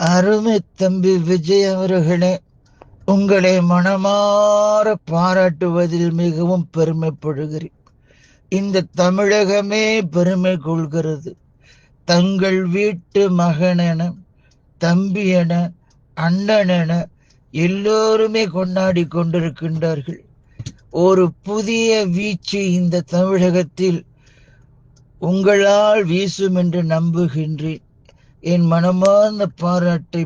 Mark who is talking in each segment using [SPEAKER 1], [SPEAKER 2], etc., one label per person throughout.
[SPEAKER 1] அருமை தம்பி விஜய் அவர்களே, உங்களை மனமாற பாராட்டுவதில் மிகவும் பெருமைப்படுகிறேன். இந்த தமிழகமே பெருமை கொள்கிறது. தங்கள் வீட்டு மகனென, தம்பி என, அண்ணன் என எல்லோருமே கொண்டாடி கொண்டிருக்கின்றார்கள். ஒரு புதிய வீச்சு இந்த தமிழகத்தில் உங்களால் வீசும் என்று நம்புகின்றேன். என் மனமார்ந்த பாராட்டை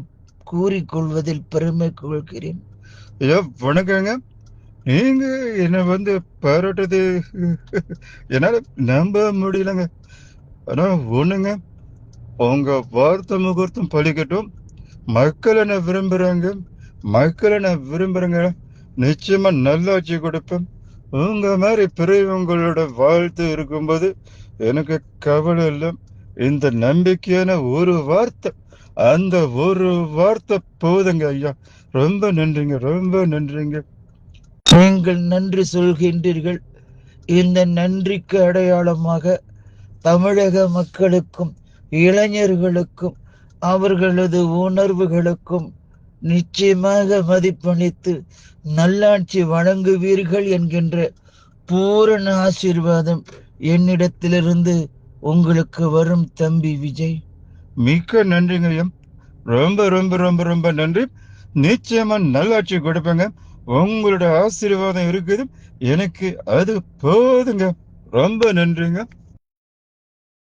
[SPEAKER 1] கூறிக்கொள்வதில் பெருமை கொள்கிறேன்.
[SPEAKER 2] ஐயா வணக்கங்க. நீங்க என்ன பாராட்டுறது என்னால நம்ப முடியலங்க. ஆனா ஒண்ணுங்க, உங்க வார்த்தை முகூர்த்தம் பழிக்கட்டும். மக்கள் என்ன விரும்புறாங்க, மக்கள் என்ன விரும்புறாங்க. நிச்சயமா நல்லாட்சி கொடுப்பேன். உங்க மாதிரி பெரியவங்களோட வாழ்த்து இருக்கும்போது எனக்கு கவலை இல்லை. இந்த நம்பிக்கையான ஒரு வார்த்தை, அந்த ஒரு வார்த்தை போதுங்க ஐயா. ரொம்ப நன்றிங்க, ரொம்ப நன்றிங்க.
[SPEAKER 1] நீங்கள் நன்றி சொல்கின்றீர்கள். இந்த நன்றிக்கு அடையாளமாக தமிழக மக்களுக்கும் இளைஞர்களுக்கும் அவர்களது உணர்வுகளுக்கும் நிச்சயமாக மதிப்பளித்து நல்லாட்சி வழங்குவீர்கள் என்கின்ற பூரண ஆசீர்வாதம் என்னிடத்திலிருந்து உங்களுக்கு வரும் தம்பி விஜய்.
[SPEAKER 2] மிக்க நன்றிங்க ஐயா. ரொம்ப ரொம்ப ரொம்ப ரொம்ப நன்றி. நிச்சயமா நல்லாட்சி கொடுப்பேங்க. உங்களோட ஆசீர்வாதம் இருக்குது எனக்கு, அது போதுங்க. ரொம்ப நன்றிங்க.